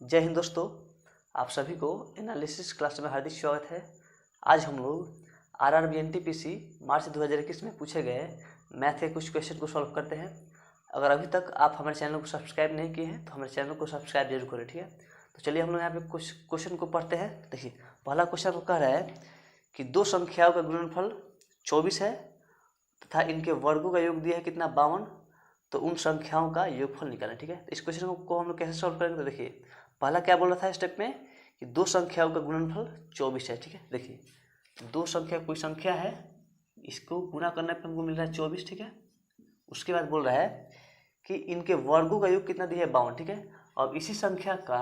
जय हिंद दोस्तों, आप सभी को एनालिसिस क्लास में हार्दिक स्वागत है। आज हम लोग आरआरबी एनटीपीसी मार्च 2021 में पूछे गए मैथ के कुछ क्वेश्चन को सॉल्व करते हैं। अगर अभी तक आप हमारे चैनल को सब्सक्राइब नहीं किए हैं तो हमारे चैनल को सब्सक्राइब जरूर करें, ठीक है। तो चलिए हम लोग यहाँ पे कुछ क्वेश्चन को पढ़ते हैं। देखिए, पहला क्वेश्चन कह रहा है कि दो संख्याओं का गुणनफल 24 है तथा इनके वर्गों का योग दिया है कितना 52, तो उन संख्याओं का योगफल निकालें, ठीक है। तो इस क्वेश्चन को हम लोग कैसे सॉल्व करेंगे, तो देखिए पहला क्या बोल रहा था स्टेप में कि दो संख्याओं का गुणनफल 24 है, ठीक है। देखिए दो संख्या कोई संख्या है, इसको गुना करने पर हमको मिल रहा है 24, ठीक है। उसके बाद बोल रहा है कि इनके वर्गों का योग कितना दिया है 52, ठीक है। अब इसी संख्या का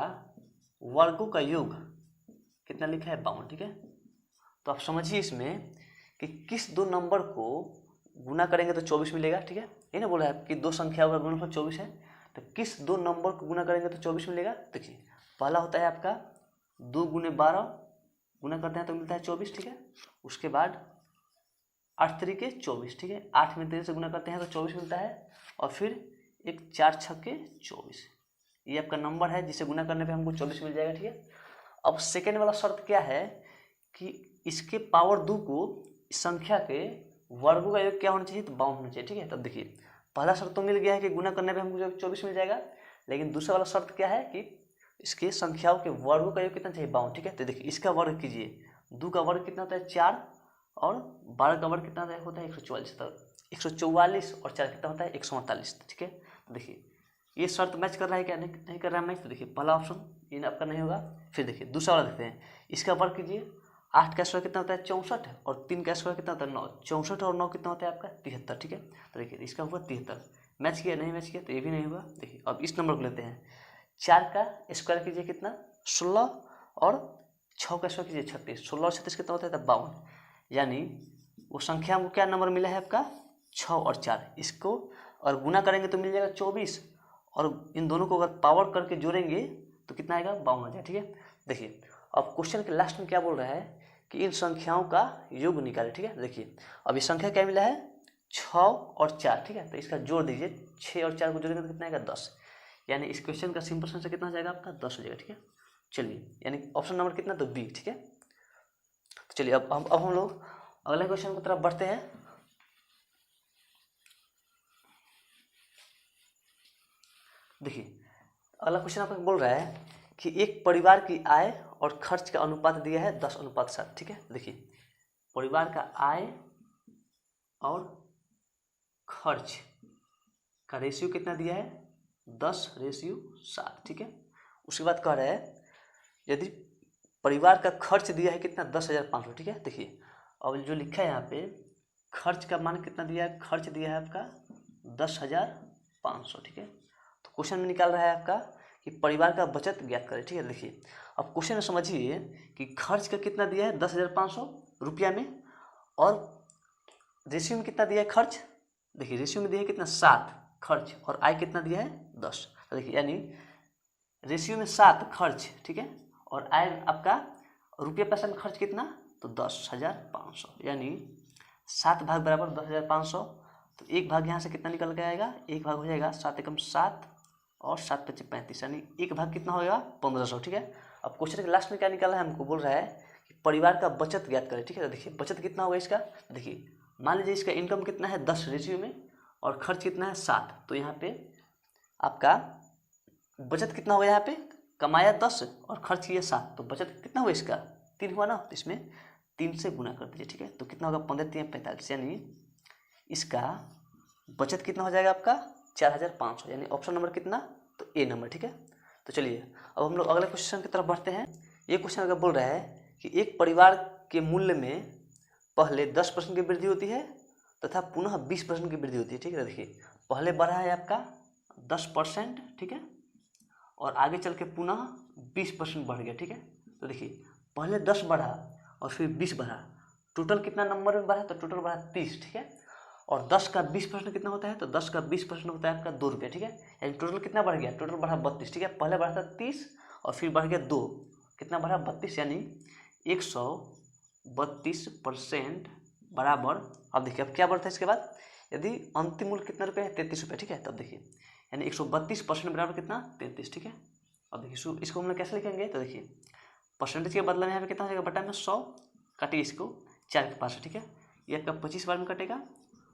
वर्गों का योग कितना लिखा है 52, ठीक है। तो आप समझिए इसमें कि किस दो नंबर को गुना करेंगे तो 24 मिलेगा, ठीक है। ये ना बोला है कि दो संख्याओं का गुणनफल 24 है, तो किस दो नंबर को गुना करेंगे तो 24 मिलेगा। देखिए पहला होता है आपका 2 गुने 12, गुना करते हैं तो मिलता है 24, ठीक है। उसके बाद 8 तरीके 24, ठीक है। 8 में 3 से गुना करते हैं तो 24 मिलता है, और फिर एक 4 छक्के 24, ये आपका नंबर है जिसे गुना करने पे हमको 24 मिल जाएगा, ठीक है। अब सेकेंड वाला शर्त क्या है कि इसके पावर 2 को इस संख्या के वर्गों का योग क्या होना चाहिए, तो 52 होना चाहिए, ठीक है। तब देखिए पहला शर्त तो मिल गया है कि गुना करने पे हमको 24 मिल जाएगा, लेकिन दूसरा वाला शर्त क्या है कि इसके संख्याओं के वर्गों का योग कितना चाहिए 52, ठीक है। तो देखिए इसका वर्ग कीजिए, 2 का वर्ग कितना होता है 4, और 12 का वर्ग कितना होता है 144, तो 144 और 4 कितना होता है 148, ठीक है। तो देखिए ये शर्त मैच कर रहा है क्या, नहीं कर रहा है मैच। तो देखिए पहला ऑप्शन ये आपका नहीं होगा। फिर देखिए दूसरा वाला देखते हैं, इसका वर्ग कीजिए, 8 का स्क्वायर कितना होता है 64, और 3 का स्क्वायर कितना होता है 9, 64 और 9 कितना होता है आपका 73, ठीक है। तो देखिए इसका हुआ 73, मैच किया नहीं मैच किया तो ये भी नहीं हुआ। देखिए अब इस नंबर को लेते हैं, 4 का स्क्वायर कीजिए कितना 16, और 6 का स्क्वायर कीजिए 36, 16 और 36 कितना होता है 52, यानी वो संख्या हमको क्या नंबर मिला है आपका 6 और 4। इसको और गुना करेंगे तो मिल जाएगा 24, और इन दोनों को अगर पावर करके जोड़ेंगे तो कितना आएगा 52 आ जाएगा, ठीक है। देखिए अब क्वेश्चन के लास्ट में क्या बोल रहा है कि इन संख्याओं का योग निकालें, ठीक है। देखिए अब ये संख्या क्या मिला है 6 और 4, ठीक है। तो इसका जोड़ दीजिए, 6 और 4 को जोड़ेंगे तो कितना आएगा 10, यानी इस क्वेश्चन का सिंपल आंसर कितना हो जाएगा आपका 10 हो जाएगा, ठीक है। चलिए यानी ऑप्शन नंबर कितना, तो बी, ठीक है। तो चलिए अब हम लोग अगले क्वेश्चन की तरफ बढ़ते हैं। देखिए अगला क्वेश्चन आपको बोल रहा है कि एक परिवार की आय और खर्च का अनुपात दिया है 10:7, ठीक है। देखिए परिवार का आय और खर्च का रेशियो कितना दिया है 10:7, ठीक है। उसके बाद कह रहा है यदि परिवार का खर्च दिया है कितना 10,500, ठीक है। देखिए अब जो लिखा है यहाँ पे खर्च का मान कितना दिया है, खर्च दिया है आपका 10,500, ठीक है। तो क्वेश्चन में निकाल रहा है आपका कि परिवार का बचत ज्ञात करें, ठीक है। देखिए अब क्वेश्चन में समझिए कि खर्च का कितना दिया है 10,500 रुपया में, और रेशियो में कितना दिया है खर्च, देखिए रेशियो में दिया है कितना 7 खर्च, और आय कितना दिया है 10। तो देखिए यानी रेशियो में 7 खर्च, ठीक है, और आय आपका रुपये पैसा में खर्च कितना, तो 10,500, यानी 7 भाग बराबर 10,500। तो एक भाग यहाँ से कितना निकल के आएगा, एक भाग हो जाएगा 7 एकम 7 और 7 पचे 35, यानी एक भाग कितना होगा 1500, ठीक है। अब क्वेश्चन के लास्ट में क्या निकाला है, हमको बोल रहा है कि परिवार का बचत ज्ञात करें, ठीक है। तो देखिए बचत कितना होगा इसका, देखिए मान लीजिए इसका इनकम कितना है 10 रेशियो में, और खर्च कितना है 7, तो यहाँ पे आपका बचत कितना होगा, यहाँ पे कमाया 10 और खर्च किया 7, तो बचत कितना हुआ इसका 3 हुआ ना, तो इसमें 3 से गुना कर दीजिए, ठीक है। तो कितना होगा 15 3 45, यानी इसका बचत कितना हो जाएगा आपका 4,500, यानी ऑप्शन नंबर कितना, तो ए नंबर, ठीक है। तो चलिए अब हम लोग अगले क्वेश्चन की तरफ बढ़ते हैं। ये क्वेश्चन अगर बोल रहा है कि एक परिवार के मूल्य में पहले 10% की वृद्धि होती है तथा पुनः 20% की वृद्धि होती है, ठीक है। देखिए पहले बढ़ा है आपका 10%, ठीक है, और आगे चल के पुनः 20% बढ़ गया, ठीक है। तो देखिए पहले 10 बढ़ा और फिर 20 बढ़ा, टोटल कितना नंबर में बढ़ा, तो टोटल बढ़ा 30, ठीक है। और 10 का 20% कितना होता है, तो 10 का 20% होता है आपका 2 रुपये, ठीक है। यानी टोटल कितना बढ़ गया, टोटल बढ़ा 32, ठीक है। पहले बढ़ा था 30 और फिर बढ़ गया 2, कितना बढ़ा 32, यानी 132% बराबर। अब देखिए अब क्या बढ़ता है इसके बाद, यदि अंतिम मूल्य कितना रुपये है 33 रुपये, ठीक है। तब देखिए यानी 132% बराबर कितना 33, ठीक है। अब देखिए इसको हम लोग कैसे लिखेंगे, तो देखिए परसेंटेज के बदले में यहाँ पे कितना हो जाएगा, बटा में 100, काटिए इसको 4 के पास है, ठीक है। ये आपका 25 बार में कटेगा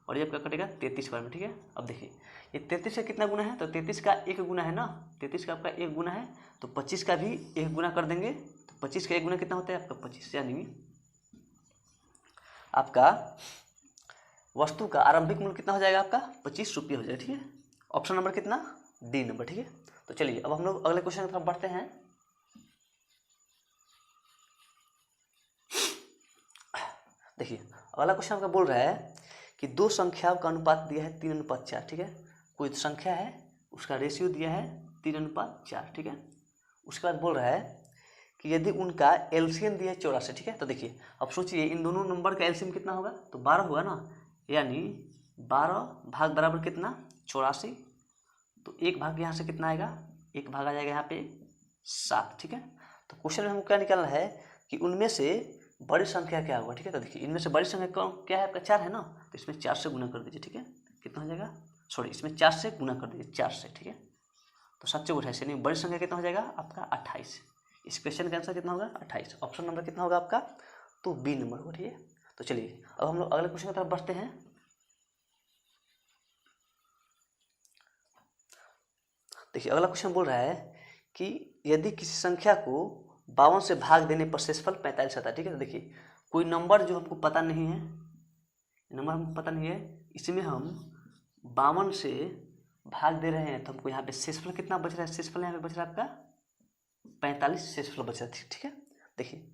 और ये आपका कटेगा 33 बार में, ठीक है। अब देखिए ये 33 का कितना गुना है, तो 33 का 1 गुना है ना, 33 का आपका 1 गुना है, तो 25 का भी 1 गुना कर देंगे, तो 25 का 1 गुना कितना होता है आपका 25, यानी आपका वस्तु का आरंभिक मूल्य कितना हो जाएगा आपका 25 रुपये हो जाएगा, ठीक है। ऑप्शन नंबर कितना, डी नंबर, ठीक है। तो चलिए अब हम लोग अगले क्वेश्चन की तरफ बढ़ते हैं। देखिए अगला क्वेश्चन आपका बोल रहा है कि दो संख्याओं का अनुपात दिया है 3:4, ठीक है। कोई संख्या है उसका रेशियो दिया है 3:4, ठीक है। उसके बाद बोल रहा है कि यदि उनका एलसीएम दिया है 84, ठीक है। तो देखिए अब सोचिए इन दोनों नंबर का एलसीएम कितना होगा, तो 12 होगा ना, यानी 12 भाग बराबर कितना 84, तो एक भाग यहाँ से कितना आएगा, एक भाग आ जाएगा यहाँ पे 7, ठीक है। तो क्वेश्चन में हमको क्या निकालना है कि उनमें से बड़ी संख्या क्या होगा, ठीक है। तो देखिए इनमें से बड़ी संख्या क्या है आपका 4 है ना, तो इसमें 4 से गुना कर दीजिए, ठीक है। कितना हो जाएगा, सॉरी इसमें 4 से गुना कर दीजिए, 4 से, ठीक है। तो 7 × 28 यानी बड़ी संख्या कितना हो जाएगा आपका 28। इस क्वेश्चन का आंसर कितना होगा 28। ऑप्शन नंबर कितना होगा आपका, तो बी नंबर होगा, ठीक है। तो चलिए अब हम लोग अगले क्वेश्चन की तरफ बढ़ते हैं। देखिए अगला क्वेश्चन बोल रहा है कि यदि किसी संख्या को 52 से भाग देने पर शेषफल 45 आता है, ठीक है। तो देखिए कोई नंबर जो हमको पता नहीं है, नंबर हमको पता नहीं है, इसमें हम 52 से भाग दे रहे हैं, तो हमको यहाँ पे शेषफल कितना बच रहा है, शेषफल यहाँ पे बच रहा है आपका 45 शेषफल बच रहा है, ठीक है। देखिए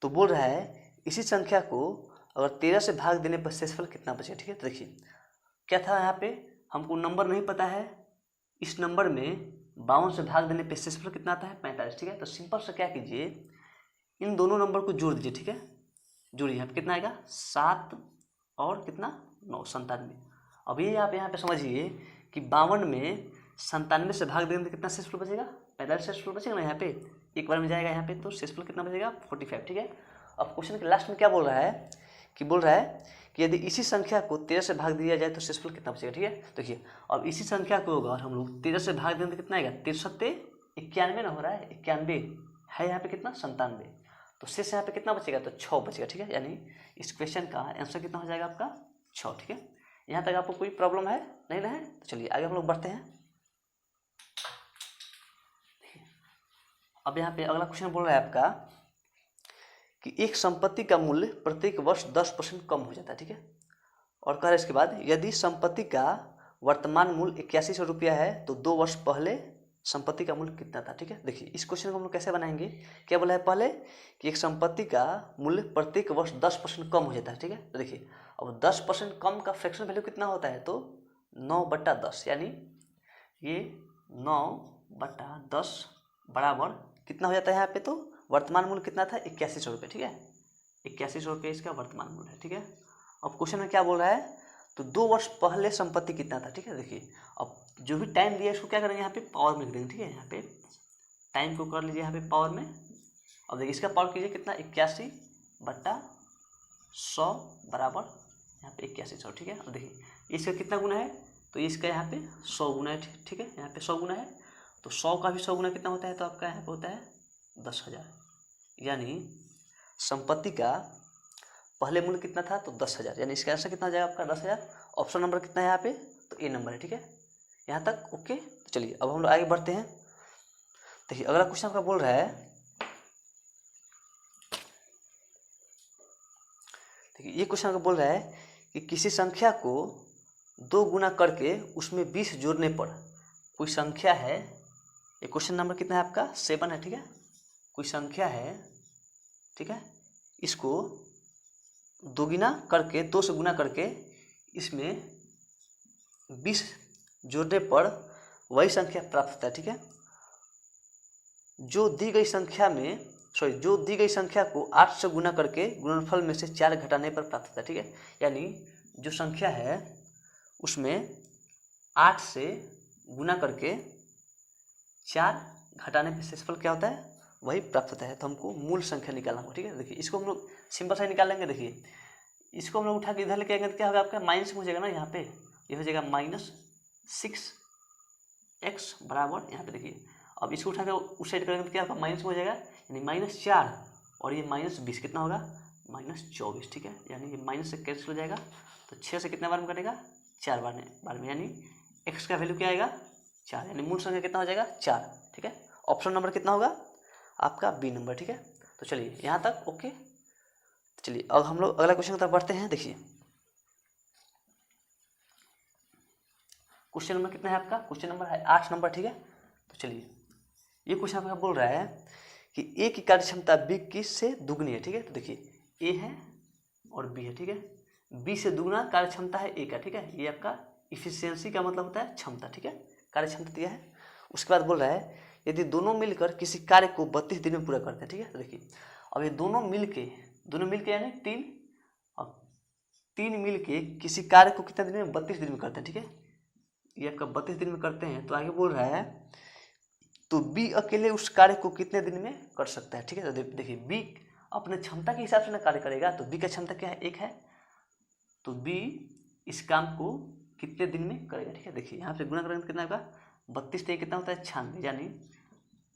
तो बोल रहा है इसी संख्या को अगर 13 से भाग देने पर शेषफल कितना बचेगा, ठीक है। तो देखिए क्या था यहाँ पे, हमको नंबर नहीं पता है, इस नंबर में 52 से भाग देने पे शेषफल कितना आता है 45, ठीक है। तो सिंपल से क्या कीजिए, इन दोनों नंबर को जोड़ दीजिए, ठीक है। जोड़िए यहाँ पे कितना आएगा 7 और कितना 9, 97। अब ये आप यहाँ पे समझिए कि 52 में 97 से भाग देने में कितना शेषफल बचेगा 45 शेषफल बचेगा ना, यहाँ पे एक बार में जाएगा यहाँ पे, तो शेषफल कितना बचेगा 45, ठीक है। अब क्वेश्चन के लास्ट में क्या बोल रहा है कि बोल रहा है कि यदि इसी संख्या को 13 से भाग दिया जाए तो शेषफल कितना बचेगा, ठीक है। देखिए अब इसी संख्या को होगा और हम लोग 13 से भाग देंगे तो कितना आएगा 93 91 ना हो रहा है, 91 है यहाँ पे कितना 97, तो शेष यहाँ पे कितना बचेगा तो 6 बचेगा, ठीक है। यानी इस क्वेश्चन का आंसर कितना हो जाएगा आपका 6, ठीक है। यहाँ तक आपको कोई प्रॉब्लम है नहीं ना है, तो चलिए आगे हम लोग बढ़ते हैं। अब यहाँ पे अगला क्वेश्चन बोल रहा है आपका कि एक संपत्ति का मूल्य प्रत्येक वर्ष 10% कम हो जाता है, ठीक है। और कह रहा है इसके बाद यदि संपत्ति का वर्तमान मूल्य 8100 रुपया है तो 2 वर्ष पहले संपत्ति का मूल्य कितना था, ठीक है। देखिए इस क्वेश्चन को हम लोग कैसे बनाएंगे, क्या बोला है पहले कि एक संपत्ति का मूल्य प्रत्येक वर्ष 10% कम हो जाता है, ठीक है। तो देखिए अब 10% कम का फ्रैक्शन वैल्यू कितना होता है, तो 9/10, यानी ये 9/10 बराबर कितना हो जाता है यहाँ पे, तो वर्तमान मूल्य कितना था 8100 रुपये, ठीक है। 8100 रुपये इसका वर्तमान मूल्य है, ठीक है। अब क्वेश्चन में क्या बोल रहा है, तो 2 वर्ष पहले संपत्ति कितना था, ठीक है। देखिए अब जो भी टाइम दिया है इसको क्या करेंगे यहाँ पे पावर में लिख देंगे, ठीक है। यहाँ पे टाइम को कर लीजिए यहाँ पे पावर में। अब देखिए इसका पावर कीजिए कितना 81/100 बराबर यहाँ पे 8100, ठीक है। अब देखिए इसका कितना गुना है, तो इसका यहाँ पे 100 गुना है, ठीक है। यहाँ पे 100 गुना है, तो 100 का भी 100 गुना कितना होता है, तो आपका यहाँ पे होता है 10,000, यानी संपत्ति का पहले मूल्य कितना था तो 10,000, यानी इसका आंसर कितना हो जाएगा आपका 10,000। ऑप्शन नंबर कितना है यहाँ पे, तो ए नंबर है, ठीक है। यहाँ तक ओके। तो चलिए अब हम लोग आगे बढ़ते हैं। देखिए अगला क्वेश्चन आपका बोल रहा है, देखिए ये क्वेश्चन आपका बोल रहा है कि किसी संख्या को 2 गुना करके उसमें 20 जोड़ने पर कोई संख्या है, ये क्वेश्चन नंबर कितना है आपका 7 है, ठीक है। कोई संख्या है, ठीक है, इसको 2 गुना करके 2 से गुना करके इसमें 20 जोड़ने पर वही संख्या प्राप्त होता है, ठीक है। जो दी गई संख्या को 8 से गुना करके गुणनफल में से 4 घटाने पर प्राप्त होता है, ठीक है। यानी जो संख्या है उसमें 8 से गुना करके 4 घटाने पर शेषफल क्या होता है वही प्राप्त होता है। तो हमको मूल संख्या निकालना होगा, ठीक है। देखिए इसको हम लोग सिंपल सा निकाल लेंगे। देखिए इसको हम लोग उठा के इधर लेके आएंगे तो क्या होगा आपका माइनस हो जाएगा ना, यहाँ पे ये हो जाएगा -6x बराबर यहाँ पे देखिए, अब इसको उठा कर उस साइड करेंगे तो क्या होगा, माइनस में हो जाएगा, यानी -4 और ये -20 कितना होगा, -24, ठीक है। यानी ये माइनस से कैंसिल हो जाएगा, तो 6 से कितने बार में कटेगा, 4 बार में, यानी x का वैल्यू क्या आएगा, 4, यानी मूल संख्या कितना हो जाएगा, 4, ठीक है। ऑप्शन नंबर कितना होगा आपका बी नंबर, ठीक है। तो चलिए यहाँ तक ओके। चलिए अब हम लोग अगला क्वेश्चन की तरफ बढ़ते हैं। देखिए क्वेश्चन नंबर कितना है आपका, क्वेश्चन नंबर है 8 नंबर, ठीक है। तो चलिए ये क्वेश्चन आपका बोल रहा है कि ए की कार्य क्षमता बी की से दुगनी है, ठीक है। तो देखिए ए है और बी है, ठीक है। बी से दुगना कार्य क्षमता है ए का, ठीक है। ये आपका इफिशियंसी का मतलब होता है क्षमता, ठीक है, कार्य क्षमता दिया है। उसके बाद बोल रहा है यदि दोनों मिलकर किसी कार्य को 32 दिन में पूरा करते हैं, ठीक है। तो देखिए अब ये दोनों मिलके यानी 3, और 3 मिलके किसी कार्य को कितने दिन में, 32 दिन में करते हैं, ठीक है। ये आपका 32 दिन में करते हैं। तो आगे बोल रहा है तो बी अकेले उस कार्य को कितने दिन में कर सकता है, ठीक है। तो देखिए बी अपने क्षमता के हिसाब से ना कार्य करेगा, तो बी का क्षमता क्या है, 1 है, तो बी इस काम को कितने दिन में करेगा, ठीक है। देखिए यहाँ पे गुणा करेंगे तो कितना होगा, 32 से कितना होता है 96, यानी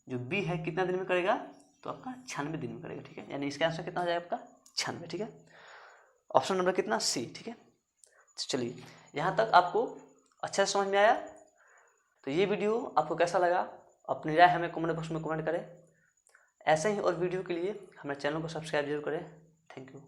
जो बी है कितना दिन में करेगा, तो आपका 96 दिन में करेगा, ठीक है। यानी इसका आंसर कितना हो जाएगा आपका 96, ठीक है। ऑप्शन नंबर कितना, सी, ठीक है। चलिए यहाँ तक आपको अच्छा से समझ में आया। तो ये वीडियो आपको कैसा लगा, अपनी राय हमें कमेंट बॉक्स में कमेंट करें। ऐसे ही और वीडियो के लिए हमारे चैनल को सब्सक्राइब जरूर करें। Thank you.